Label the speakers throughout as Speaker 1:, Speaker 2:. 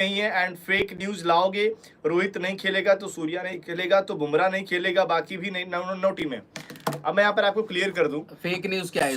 Speaker 1: नहीं है and fake news लाओगे। रोहित नहीं खेलेगा तो सूर्या नहीं खेलेगा तो बुमराह नहीं खेलेगा, बाकी भी नहीं, नो टीम है। अब मैं यहाँ पर आपको क्लियर कर दूं,
Speaker 2: फेक न्यूज क्या है?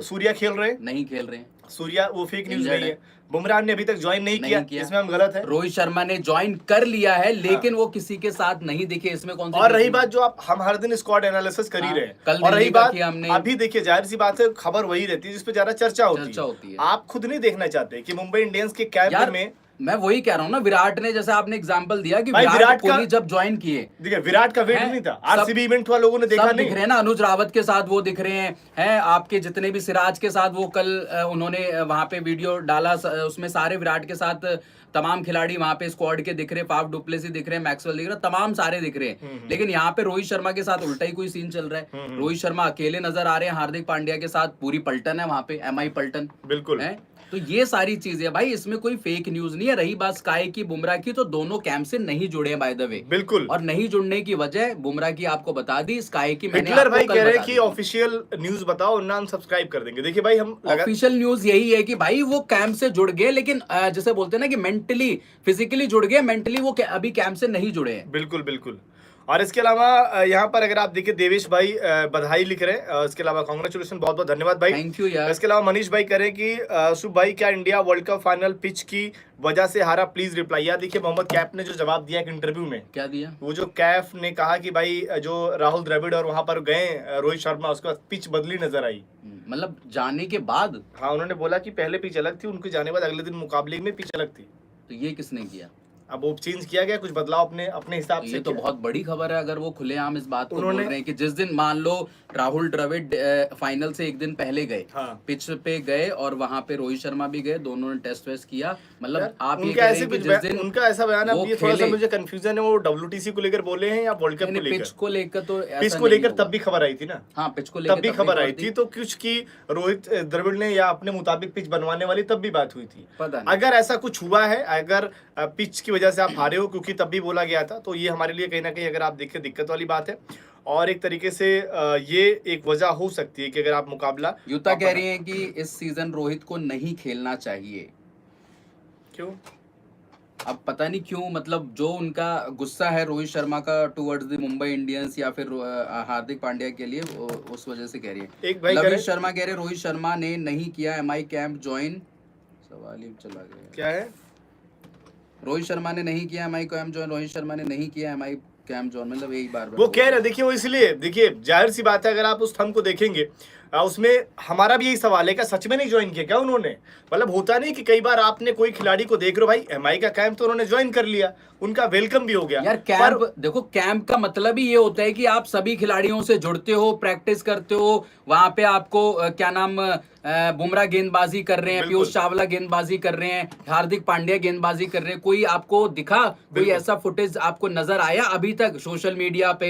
Speaker 1: सूर्या खेल रहे,
Speaker 2: नहीं खेल रहे।
Speaker 1: सूर्या वो फेक न्यूज नहीं है। बुमराह ने अभी तक ज्वाइन नहीं किया, इसमें हम गलत है।
Speaker 2: रोहित शर्मा ने ज्वाइन कर लिया है, लेकिन वो किसी के साथ नहीं दिखे, इसमें कौन सी?
Speaker 1: और रही बात जो हम हर दिन स्क्वाड एनालिसिस कर ही रहे हैं, और रही बात अभी देखिए, जाहिर सी बात है खबर वही रहती है जिसपे ज्यादा चर्चा होती है। आप खुद नहीं देखना चाहते कि मुंबई इंडियंस के कैंप में,
Speaker 2: मैं वही कह रहा हूँ ना, विराट ने, जैसे आपने एग्जांपल दिया कि विराट कोहली जब ज्वाइन किए,
Speaker 1: देखिए विराट का वेट नहीं था, आरसीबी इवेंट हुआ, लोगों ने देखा नहीं,
Speaker 2: दिख रहे हैं ना, अनुज रावत के साथ वो दिख रहे हैं आपके जितने भी, सिराज के साथ वो कल उन्होंने वहां पे वीडियो डाला, उसमें सारे विराट के साथ तमाम खिलाड़ी वहां पे स्क्वाड के दिख रहे, फाफ डुप्लेसी दिख रहे, मैक्सवेल दिख रहे, तमाम सारे दिख रहे हैं। लेकिन यहाँ पे रोहित शर्मा के साथ उल्टा ही कोई सीन चल रहा है। रोहित शर्मा अकेले नजर आ रहे हैं, हार्दिक पांड्या के साथ पूरी पलटन है वहां पे, एमआई पलटन
Speaker 1: बिल्कुल
Speaker 2: है। तो ये सारी चीजें भाई, इसमें कोई फेक न्यूज नहीं है। रही बात स्काई की, बुमराह की, तो दोनों कैंप से नहीं जुड़े हैं बाय द वे,
Speaker 1: बिल्कुल।
Speaker 2: और नहीं जुड़ने की वजह बुमराह की आपको बता दी, स्काई की मैंने
Speaker 1: आपको भाई कह रहे हैं कि ऑफिशियल न्यूज बताओ, नाम सब्सक्राइब कर देंगे। देखिए भाई, हम
Speaker 2: ऑफिशियल न्यूज यही है कि भाई वो कैंप से जुड़ गए, लेकिन जैसे बोलते हैं ना कि मेंटली, फिजिकली जुड़ गए, मेंटली वो अभी कैंप से नहीं जुड़े हैं।
Speaker 1: बिल्कुल बिल्कुल। और इसके अलावा यहाँ पर अगर आप देखिए, देवेश भाई बधाई लिख रहे हैं, इसके अलावा कांग्रेचुलेशन, बहुत बहुत धन्यवाद भाई,
Speaker 2: थैंक यू यार।
Speaker 1: इसके अलावा मनीष भाई कह रहे हैं कि शुभ भाई क्या India world cup final pitch की वजह से हारा, प्लीज रिप्लाई। यार देखिए, मोहम्मद कैफ ने जो जवाब दिया एक इंटरव्यू में,
Speaker 2: क्या दिया
Speaker 1: वो जो कैफ ने कहा कि भाई जो राहुल द्रविड़ और वहां पर गए रोहित शर्मा, उसके बाद पिच बदली नजर आई,
Speaker 2: मतलब जाने के बाद।
Speaker 1: हाँ, उन्होंने बोला कि पहले पिच अलग थी, उनके जाने बाद अगले दिन मुकाबले में पिच अलग थी।
Speaker 2: तो ये किसने किया?
Speaker 1: अब वो चेंज किया गया, कुछ बदलाव अपने हिसाब से।
Speaker 2: ये तो बहुत बड़ी खबर है अगर वो खुलेआम इस बात को बोल रहे हैं कि जिस दिन मान लो राहुल द्रविड़ फाइनल से एक दिन पहले गए,
Speaker 1: हाँ।
Speaker 2: पिच पे गए, और वहां पे रोहित शर्मा भी गए, दोनों ने टेस्ट वेस्ट किया, मतलब आप
Speaker 1: ये कह रहे हैं कि जिस दिन उनका ऐसा बयान है, ये थोड़ा सा मुझे कंफ्यूजन है, वो डब्ल्यूटीसी को लेकर बोले हैं या वर्ल्ड कप को लेकर?
Speaker 2: पिच को लेकर, तो
Speaker 1: पिच को लेकर तब भी खबर आई थी ना।
Speaker 2: हाँ, पिच को लेकर
Speaker 1: तब भी खबर आई थी, तो कुछ की रोहित द्रविड़ ने या अपने मुताबिक पिच बनवाने वाली तब भी बात हुई थी। अगर ऐसा कुछ हुआ है, अगर पिच की वजह से आप हारे हो, क्योंकि तब भी बोला गया था, तो ये हमारे लिए कहीं ना कहीं अगर आप देखें दिक्कत वाली बात है, और एक तरीके से ये एक वजह हो सकती है कि अगर आप मुकाबला।
Speaker 2: युता कह रही है कि इस सीजन रोहित को नहीं खेलना चाहिए।
Speaker 1: क्यों?
Speaker 2: अब पता नहीं क्यों, मतलब जो उनका गुस्सा है रोहित शर्मा का टुवर्ड्स द मुंबई इंडियंस या फिर हार्दिक पांड्या के लिए, उस वजह से कह रही है।
Speaker 1: एक भाई
Speaker 2: लविश शर्मा कह रहे रोहित शर्मा ने नहीं किया एमआई कैंप ज्वाइन, सवाल ही चला गया।
Speaker 1: क्या है?
Speaker 2: रोहित शर्मा ने नहीं किया MI camp join, Rohit Sharma ने नहीं किया एमआई कैंप ज्वाइन, मतलब यही बार
Speaker 1: वो कह रहे, देखिए वो इसलिए, देखिए जाहिर सी बात है, अगर आप उस थंब को देखेंगे, उसमें हमारा भी यही सवाल है, क्या सच में नहीं ज्वाइन किया क्या उन्होंने? मतलब होता नहीं कि कई बार आपने कोई खिलाड़ी को देख रहे हो, भाई एमआई का कैंप तो उन्होंने ज्वाइन कर लिया, उनका वेलकम भी हो गया
Speaker 2: यार। कैंप देखो, कैंप का मतलब ही ये होता है कि आप सभी खिलाड़ियों से जुड़ते हो, प्रैक्टिस करते हो, वहां पे आपको क्या नाम, बुमराह गेंदबाजी कर रहे हैं, पीयूष चावला गेंदबाजी कर रहे हैं, हार्दिक पांड्या गेंदबाजी कर रहे हैं, कोई आपको दिखा, कोई ऐसा फुटेज आपको नजर आया अभी तक सोशल मीडिया पे,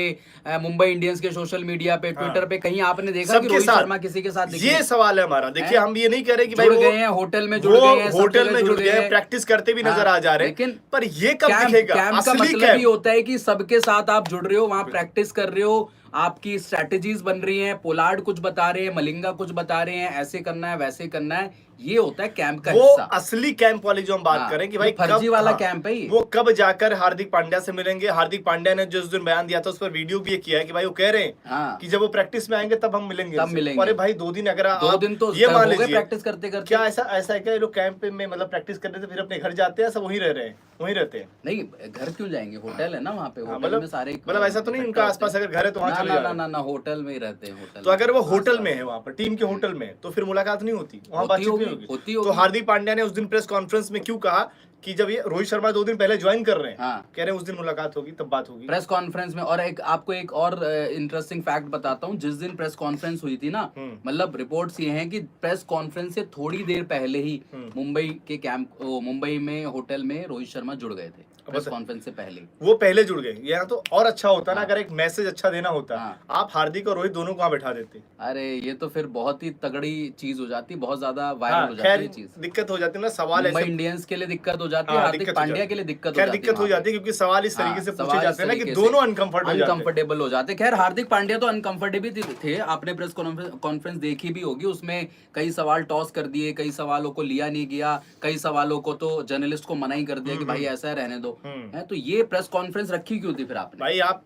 Speaker 2: मुंबई इंडियंस के सोशल मीडिया पे, ट्विटर पे, कहीं आपने देखा कि रोहित शर्मा किसी के साथ?
Speaker 1: ये सवाल है हमारा। देखिए हम ये नहीं कह रहे कि भाई
Speaker 2: गए हैं होटल में, जुड़ गए हैं,
Speaker 1: होटल में जुड़ गए हैं, प्रैक्टिस करते भी नजर आ जा रहे हैं, लेकिन पर ये कब दिखेगा?
Speaker 2: कैंप का मतलब ये होता है कि सबके साथ आप जुड़ रहे हो, वहां प्रैक्टिस कर रहे हो, आपकी स्ट्रैटेजीज बन रही हैं, पोलार्ड कुछ बता रहे हैं, मलिंगा कुछ बता रहे हैं, ऐसे करना है वैसे करना है, ये होता है कैंप का हिस्सा।
Speaker 1: असली कैंप वाली जो हम बात करें कि भाई
Speaker 2: फर्जी वाला कैंप है,
Speaker 1: वो कब जाकर हार्दिक पांड्या से मिलेंगे। हार्दिक पांड्या ने जिस दिन बयान दिया था उस पर वीडियो भी किया है कि भाई वो कह रहे हैं कि जब वो प्रैक्टिस में आएंगे तब हम मिलेंगे,
Speaker 2: तब मिलेंगे।
Speaker 1: अरे भाई 2 दिन, अगर
Speaker 2: 2 दिन तो
Speaker 1: ये मान लीजिए
Speaker 2: प्रैक्टिस करते करते,
Speaker 1: क्या ऐसा है क्या ये लोग कैंप में मतलब प्रैक्टिस करने से फिर अपने घर जाते हैं, सब वहीं रह रहे हैं, वहीं रहते हैं?
Speaker 2: नहीं, घर क्यों जाएंगे, होटल है ना वहाँ पे, होटल में सारे,
Speaker 1: मतलब ऐसा तो नहीं उनका आसपास अगर घर है तो वहाँ चले जाते
Speaker 2: ना, होटल में ही रहते हैं। होटल
Speaker 1: तो अगर वो होटल में है, वहाँ पर टीम के होटल में, तो फिर मुलाकात नहीं होती, वहाँ बातचीत नहीं होगी। तो हार्दिक पांड्या ने उस दिन प्रेस कॉन्फ्रेंस में क्यों कहा कि जब ये रोहित शर्मा 2 दिन पहले ज्वाइन कर रहे हैं, कह रहे हैं उस दिन मुलाकात होगी, तब बात होगी
Speaker 2: प्रेस कॉन्फ्रेंस में। और आपको एक और इंटरेस्टिंग फैक्ट बताता हूँ, जिस दिन प्रेस कॉन्फ्रेंस हुई थी ना, मतलब रिपोर्ट्स ये हैं कि प्रेस कॉन्फ्रेंस से थोड़ी देर पहले ही मुंबई के कैंप, मुंबई में होटल में रोहित शर्मा जुड़ गए थे, प्रेस कॉन्फ्रेंस से पहले
Speaker 1: वो पहले जुड़ गए। यहाँ तो और अच्छा होता ना, अगर एक मैसेज अच्छा देना होता, आप हार्दिक और रोहित दोनों को वहाँ बैठा देते।
Speaker 2: अरे ये तो फिर बहुत ही तगड़ी चीज हो जाती, बहुत ज्यादा वायरल हो जाती है चीज,
Speaker 1: दिक्कत हो जाती है ना। सवाल है
Speaker 2: मुंबई इंडियंस के लिए दिक्कत हो जाती है, हार्दिक पांड्या के लिए दिक्कत हो जाती है।
Speaker 1: दिक्कत हो जाती है क्योंकि सवाल इस तरीके से पूछे जाते हैं ना कि दोनों
Speaker 2: अनकंफर्टेबल हो जाते हैं। खैर हार्दिक पांड्या तो अनकंफर्टेबल थे, आपने प्रेस कॉन्फ्रेंस देखी भी होगी, उसमें कई सवाल टॉस कर दिए, कई सवालों को लिया नहीं गया, कई सवालों को तो जर्नलिस्ट को मना ही कर दिया कि भाई ऐसा रहने दो। तो ये प्रेस कॉन्फ्रेंस रखी क्यों थी फिर आपने?
Speaker 1: भाई आप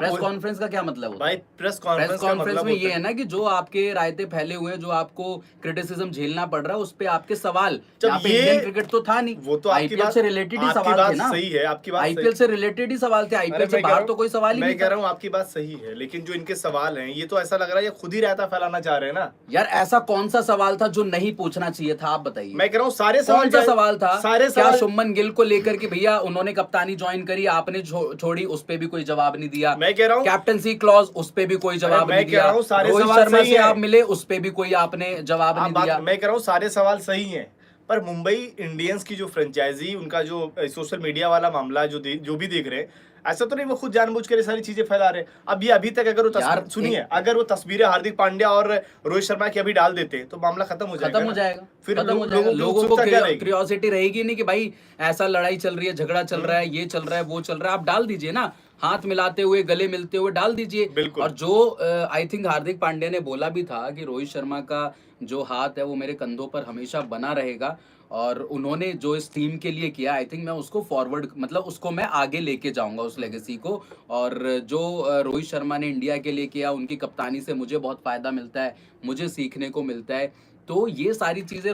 Speaker 2: प्रेस कॉन्फ्रेंस का क्या मतलब होता है?
Speaker 1: भाई प्रेस कॉन्फ्रेंस
Speaker 2: मतलब में ये है ना कि जो आपके रायते फैले हुए हैं, जो आपको क्रिटिसिज्म झेलना पड़ रहा है, उस पे आपके सवाल, यहाँ पे इंडियन क्रिकेट तो था नहीं,
Speaker 1: वो तो
Speaker 2: आईपीएल से रिलेटेड ही सवाल थे ना।
Speaker 1: सही है आपकी बात,
Speaker 2: आईपीएल से रिलेटेड ही सवाल थे, आईपीएल से बाहर तो कोई सवाल ही नहीं।
Speaker 1: मैं कह रहा हूँ आपकी बात सही है, लेकिन जो इनके सवाल हैं ये तो ऐसा लग रहा है ये खुद ही रायता फैलाना चाह रहे हैं ना यार।
Speaker 2: ऐसा कौन सा सवाल था जो नहीं पूछना चाहिए था, आप बताइए।
Speaker 1: मैं कह रहा हूँ सारे
Speaker 2: कौन सा सवाल था?
Speaker 1: सारे
Speaker 2: क्या शुभमन गिल को लेकर कि भैया उन्होंने कप्तानी ज्वाइन करी, आपने छोड़ी, उस पे भी कोई जवाब नहीं दिया।
Speaker 1: मैं कह रहा हूँ
Speaker 2: कैप्टनसी क्लॉज, उस पे भी कोई जवाब नहीं दिया। रोहित शर्मा से आप मिले, उस पे भी कोई आपने जवाब नहीं दिया।
Speaker 1: मैं कह रहा हूँ सारे सवाल सही हैं, पर मुंबई इंडियंस की जो फ्रेंचाइजी, उनका जो सोशल मीडिया वाला मामला जो भी देख रहे हैं, ऐसा तो नहीं वो खुद जानबूझ कर ये सारी चीजें फैला रहे। अब ये अभी तक अगर वो सुनिए, अगर वो तस्वीरें हार्दिक पांड्या और रोहित शर्मा की अभी डाल देते तो मामला खत्म हो जाएगा। फिर
Speaker 2: लोगों को क्यूरियोसिटी रहेगी नहीं कि भाई ऐसा लड़ाई चल रही है, झगड़ा चल रहा है, ये चल रहा है, वो चल रहा है, आप डाल दीजिए ना, हाथ मिलाते हुए, गले मिलते हुए डाल दीजिए। और जो आई थिंक हार्दिक पांड्या ने बोला भी था कि रोहित शर्मा का जो हाथ है वो मेरे कंधों पर हमेशा बना रहेगा, और उन्होंने जो इस टीम के लिए किया, आई थिंक मैं उसको फॉरवर्ड, मतलब उसको मैं आगे लेके जाऊंगा उस लेगेसी को। और जो रोहित शर्मा ने इंडिया के लिए किया, उनकी कप्तानी से मुझे बहुत फायदा मिलता है, मुझे सीखने को मिलता है। तो ये सारी चीजें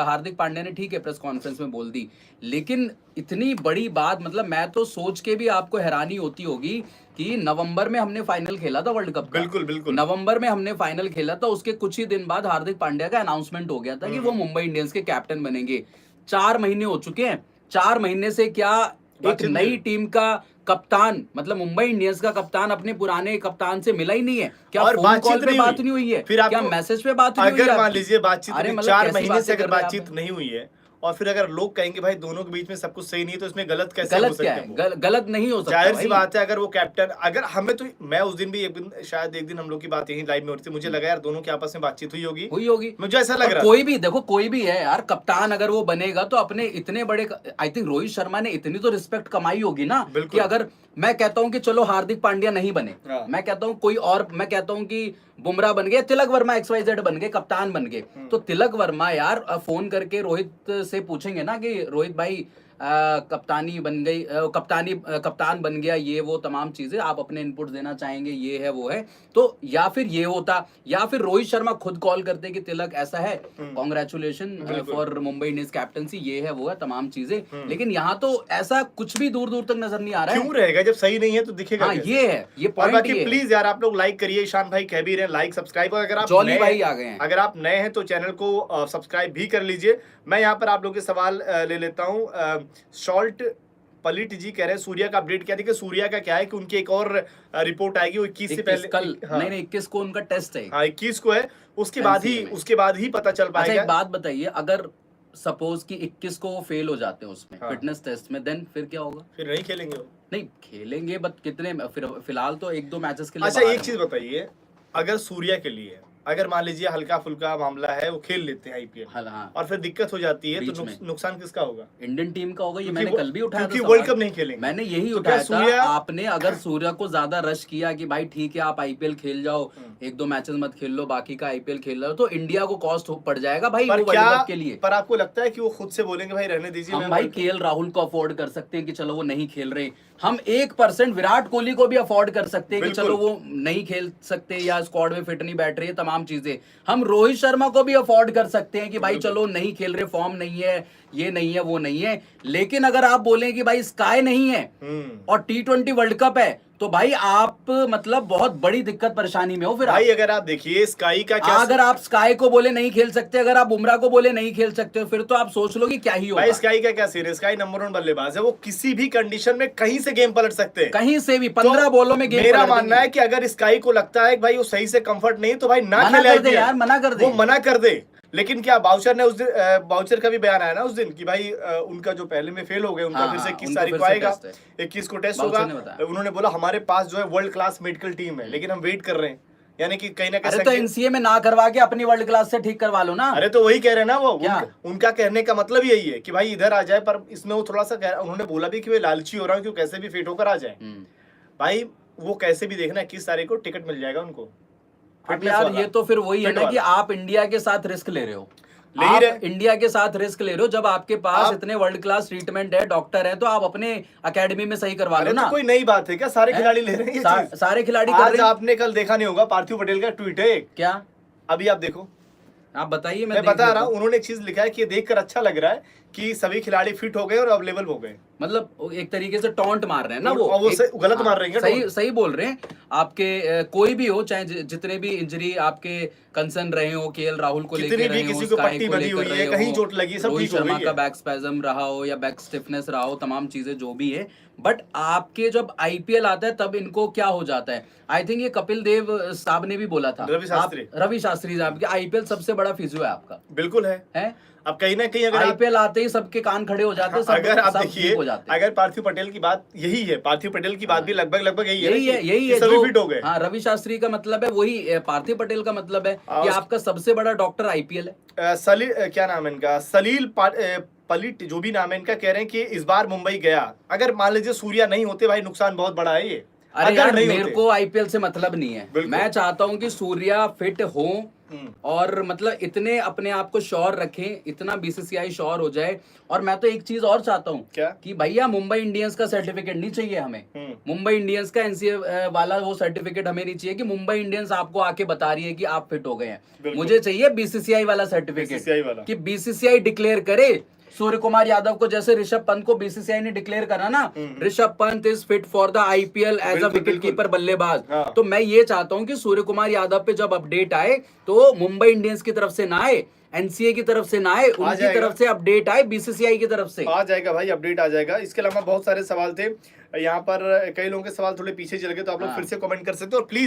Speaker 2: हार्दिक पांड्या ने ठीक है प्रेस कॉन्फ्रेंस में बोल दी, लेकिन इतनी बड़ी बात, मतलब मैं तो सोच के भी आपको हैरानी होती होगी कि नवंबर में हमने फाइनल खेला था वर्ल्ड कप का।
Speaker 1: बिल्कुल
Speaker 2: नवंबर में हमने फाइनल खेला था, उसके कुछ ही दिन बाद हार्दिक पांड्या का अनाउंसमेंट हो गया था कि वो मुंबई इंडियंस के कैप्टन बनेंगे। 4 महीने हो चुके हैं, 4 महीने से क्या एक नई टीम का कप्तान, मतलब मुंबई इंडियंस का कप्तान अपने पुराने कप्तान से मिला ही नहीं है क्या? फोन कॉल पे बात नहीं हुई है, फिर क्या मैसेज पे बात हुई है?
Speaker 1: अगर मान लीजिए बातचीत 4 महीने से अगर बातचीत नहीं हुई है, और फिर अगर लोग कहेंगे भाई दोनों के बीच में सब कुछ सही नहीं है, तो इसमें गलत कैसे हो सकता है?
Speaker 2: गलत नहीं हो सकता।
Speaker 1: जाहिर सी बात है, अगर वो कैप्टन, अगर हमें तो, मैं उस दिन भी शायद एक दिन हम लोग की बात यही लाइव में हो रही थी, मुझे लगा यार दोनों की आपस में बातचीत हुई होगी, मुझे ऐसा लग रहा।
Speaker 2: कोई भी देखो, कोई भी है यार, कप्तान अगर वो बनेगा तो अपने इतने बड़े, आई थिंक रोहित शर्मा ने इतनी तो रिस्पेक्ट कमाई होगी ना कि अगर मैं कहता हूं कि चलो हार्दिक पांड्या नहीं बने, मैं कहता हूं कोई और, मैं कहता हूं कि बुमराह बन गए, तिलक वर्मा XYZ बन गए, कप्तान बन गए, तो तिलक वर्मा यार फोन करके रोहित से पूछेंगे ना कि रोहित भाई कप्तानी बन गई, कप्तान बन गया, ये वो तमाम चीजें आप अपने इनपुट देना चाहेंगे, ये है वो है। तो या फिर ये होता, या फिर रोहित शर्मा खुद कॉल करते कि तिलक ऐसा है, congratulation for Mumbai Indians captaincy, ये है वो है तमाम चीजें। लेकिन यहाँ तो ऐसा कुछ भी दूर दूर तक नजर नहीं आ रहा है।
Speaker 1: क्यों रहेगा जब सही नहीं है तो दिखेगा?
Speaker 2: हाँ, ये है, ये पॉइंट।
Speaker 1: बाकी प्लीज यार आप लोग लाइक करिए, ईशान भाई कह भी रहे हैं लाइक सब्सक्राइब, अगर आप
Speaker 2: जॉली भाई आ गए हैं,
Speaker 1: अगर आप नए हैं तो चैनल को सब्सक्राइब भी कर लीजिए। मैं यहाँ पर आप लोगों के सवाल ले लेता हूँ। शॉल्ट पलिट जी कह रहे हैं सूर्या का अपडेट क्या? देखिए सूर्या का क्या है कि उनकी एक और रिपोर्ट आएगी, वो 21 से पहले
Speaker 2: कल, नहीं 21 को उनका टेस्ट है।
Speaker 1: हाँ 21 को है, उसके बाद ही पता चल पाएगा।
Speaker 2: एक बात बताइए, अगर सपोज कि 21 को वो फेल हो जाते हैं उसमें, फिटनेस टेस्ट में, देन फिर क्या होगा?
Speaker 1: फिर नहीं खेलेंगे वो।
Speaker 2: नहीं खेलेंगे, बट कितने, फिलहाल तो 1-2 मैचेस के लिए।
Speaker 1: अच्छा एक चीज बताइए, अगर सूर्या के लिए, अगर मान लीजिए हल्का फुल्का मामला है, वो खेल लेते हैं आईपीएल,
Speaker 2: हाँ,
Speaker 1: और फिर दिक्कत हो जाती है, तो नुकसान किसका होगा?
Speaker 2: इंडियन टीम का होगा। ये मैंने कल भी उठाया था,
Speaker 1: क्योंकि वर्ल्ड कप नहीं खेलेंगे।
Speaker 2: मैंने यही उठाया था। आपने अगर सूर्या को ज्यादा रश किया कि भाई ठीक है आप आईपीएल खेल जाओ, 1-2 मैचेस मत खेल लो, बाकी का आईपीएल खेल लो, तो इंडिया को कॉस्ट पड़ जाएगा भाई वो वर्ल्ड कप के लिए।
Speaker 1: पर आपको लगता है कि वो खुद से बोलेंगे भाई रहने दीजिए?
Speaker 2: हम भाई केएल राहुल को अफोर्ड कर सकते हैं कि चलो वो नहीं खेल रहे, हम 1% विराट कोहली को भी अफोर्ड कर सकते हैं कि चलो वो नहीं खेल सकते या स्क्वाड में फिट नहीं बैठ रही है, तमाम चीजें। हम रोहित शर्मा को भी अफोर्ड कर सकते हैं कि भाई चलो नहीं खेल रहे, फॉर्म नहीं है, ये नहीं है, वो नहीं है। लेकिन अगर आप बोलें कि भाई स्काई नहीं है और T20 वर्ल्ड कप है, तो भाई आप मतलब बहुत बड़ी दिक्कत परेशानी में हो। फिर
Speaker 1: भाई अगर आप देखिए स्काई का क्या,
Speaker 2: अगर आप स्काई को बोले नहीं खेल सकते, अगर आप बुमराह को बोले नहीं खेल सकते, फिर तो आप सोच लो कि क्या ही होगा।
Speaker 1: भाई स्काई का क्या सीन है? स्काई नंबर 1 बल्लेबाज है, वो किसी भी कंडीशन में कहीं से गेम पलट सकते हैं,
Speaker 2: कहीं से भी 15 बॉलों में गेम।
Speaker 1: मेरा मानना है कि अगर स्काई को लगता है कि भाई वो सही से कंफर्ट नहीं, तो भाई ना खेले यार,
Speaker 2: मना कर दे,
Speaker 1: वो मना कर दे। लेकिन क्या बाउचर ने उस दिन, बाउचर का भी बयान आया ना उस दिन कि भाई उनका जो पहले में फेल हो गए, उनका फिर से 21 तारीख को आएगा, 21 को टेस्ट होगा। उन्होंने बोला हमारे पास जो है वर्ल्ड क्लास मेडिकल टीम है, लेकिन हम वेट कर रहे हैं यानी कि कहीं ना
Speaker 2: अरे तो
Speaker 1: कहीं
Speaker 2: एनसीए में ना करवा के अपनी वर्ल्ड क्लास से ठीक करवा लो ना।
Speaker 1: अरे तो वही कह रहे हैं ना वो,
Speaker 2: क्या?
Speaker 1: उनका कहने का मतलब यही है कि भाई इधर आ जाए, पर इसमें वो थोड़ा सा उन्होंने बोला भी कि वे लालची हो रहा हूँ कि वो कैसे भी फिट होकर आ जाए। भाई वो कैसे भी देखना 21 तारीख को टिकट मिल जाएगा उनको।
Speaker 2: अब
Speaker 1: Fitness
Speaker 2: यार
Speaker 1: वाला।
Speaker 2: ये तो फिर वही है
Speaker 1: Fit
Speaker 2: ना कि
Speaker 1: वाला।
Speaker 2: आप इंडिया के साथ रिस्क ले रहे हो,
Speaker 1: ले ही
Speaker 2: आप
Speaker 1: रहे।
Speaker 2: इंडिया के साथ रिस्क ले रहे हो। जब आपके पास
Speaker 1: आप-
Speaker 2: इतने वर्ल्ड क्लास ट्रीटमेंट है, डॉक्टर है, तो आप अपने अकेडमी में सही करवा लो
Speaker 1: अरे
Speaker 2: ना।
Speaker 1: तो कोई नई बात है क्या? सारे
Speaker 2: हैं?
Speaker 1: खिलाड़ी ले रहे हैं ये चीज।
Speaker 2: सारे खिलाड़ी कर
Speaker 1: आज
Speaker 2: रहे हैं।
Speaker 1: आपने कल देखा नहीं होगा, पार्थिव पटेल का ट्वीट है एक,
Speaker 2: क्या
Speaker 1: अभी आप देखो।
Speaker 2: आप बताइए,
Speaker 1: मैं
Speaker 2: देख
Speaker 1: बता
Speaker 2: लेता
Speaker 1: रहा हूँ,
Speaker 2: हूँ।
Speaker 1: उन्होंने एक चीज लिखा है कि ये देखकर अच्छा लग रहा है कि सभी खिलाड़ी फिट हो गए और अवेलेबल हो गए।
Speaker 2: मतलब वो एक तरीके से टॉन्ट मार रहे हैं ना वो।
Speaker 1: और वो
Speaker 2: एक-
Speaker 1: गलत मार रहे हैं क्या
Speaker 2: सही
Speaker 1: taunt?
Speaker 2: सही बोल रहे हैं। आपके कोई भी हो, चाहे जितने भी इंजरी आपके कंसर्न रहे हो, केएल राहुल को
Speaker 1: कितनी
Speaker 2: लेकर
Speaker 1: भी
Speaker 2: रहे हो,
Speaker 1: किसी को
Speaker 2: स्काई
Speaker 1: पट्टी
Speaker 2: को
Speaker 1: बनी
Speaker 2: लेकर
Speaker 1: हुई है,
Speaker 2: रहे हो,
Speaker 1: कहीं चोट लगी है, सब
Speaker 2: रोहित
Speaker 1: ठीक हो
Speaker 2: शर्मा
Speaker 1: गई
Speaker 2: का
Speaker 1: है।
Speaker 2: बैक स्पैज्म रहा हो या बैक स्टिफनेस रहा हो, तमाम चीजें जो भी है, बट आपके जब आईपीएल आता है तब इनको क्या हो जाता है। आई थिंक ये कपिल देव साहब ने भी बोला था,
Speaker 1: रवि शास्त्री।
Speaker 2: रवि शास्त्री साहब, कि आईपीएल सबसे बड़ा फिजियो है आपका।
Speaker 1: बिल्कुल है।
Speaker 2: है
Speaker 1: अब कहीं ना कहीं अगर आप-
Speaker 2: आईपीएल आते ही सबके कान खड़े हो जाते हैं, सब
Speaker 1: अगर आप
Speaker 2: सब
Speaker 1: देखिए,
Speaker 2: ठीक हो जाते हैं।
Speaker 1: अगर पार्थिव पटेल की बात यही है, पार्थिव पटेल की बात भी लगभग यही है,
Speaker 2: यही
Speaker 1: ना
Speaker 2: है
Speaker 1: कि-
Speaker 2: यही
Speaker 1: कि
Speaker 2: है
Speaker 1: सभी
Speaker 2: जो
Speaker 1: फिट हो गए।
Speaker 2: हाँ, रवि शास्त्री का मतलब है वही, पार्थिव पटेल का मतलब है कि
Speaker 1: उस-
Speaker 2: आपका सबसे बड़ा डॉक्टर आईपीएल है।
Speaker 1: क्या नाम है इनका, पलिट जो भी नाम है इनका, कह रहे हैं कि इस बार मुंबई गया, अगर मान लीजिए सूर्या नहीं होते भाई, नुकसान बहुत बड़ा है ये।
Speaker 2: अरे
Speaker 1: अगर
Speaker 2: यार
Speaker 1: नहीं
Speaker 2: मेरे
Speaker 1: होते।
Speaker 2: को आईपीएल से मतलब नहीं है,
Speaker 1: बिल्कुल।
Speaker 2: मैं चाहता हूं कि सूर्या फिट हो
Speaker 1: हम्म।
Speaker 2: और मतलब इतने अपने आप को श्योर रखें, इतना बीसीसीआई श्योर हो जाए। और मैं तो एक चीज और चाहता हूं
Speaker 1: क्या?
Speaker 2: कि भैया मुंबई इंडियंस का सर्टिफिकेट नहीं चाहिए हमें। मुंबई इंडियंस का एनसीए वाला वो सर्टिफिकेट हमें नहीं चाहिए कि मुंबई इंडियंस आपको आके बता रही है कि आप फिट हो गए हैं।
Speaker 1: बिल्कुल।
Speaker 2: मुझे चाहिए बीसीसीआई वाला
Speaker 1: BCCI
Speaker 2: सर्टिफिकेट,
Speaker 1: वाला।
Speaker 2: कि बीसीसीआई डिक्लेयर करे सूर्य कुमार यादव को, जैसे ऋषभ पंत को बीसीसीआई ने डिक्लेयर करा ना, Rishabh Pant is fit for the IPL as a
Speaker 1: बिल्कुल,
Speaker 2: विकेट कीपर
Speaker 1: बिल्कुल।
Speaker 2: बल्लेबाज।
Speaker 1: हाँ।
Speaker 2: तो मैं ये चाहता हूं कि सूर्य कुमार यादव पे जब अपडेट आए तो मुंबई इंडियंस की तरफ से ना आए, एनसीए की तरफ से ना आए, उनकी
Speaker 1: जाएगा।
Speaker 2: तरफ से अपडेट आए बीसीसीआई की तरफ से।
Speaker 1: आ जाएगा भाई, अपडेट आ जाएगा। इसके अलावा बहुत सारे सवाल थे यहाँ पर, कई लोगों के सवाल थोड़े पीछे चल गए, तो आप लोग
Speaker 2: हाँ।
Speaker 1: फिर से कमेंट कर सकते हो। और प्लीज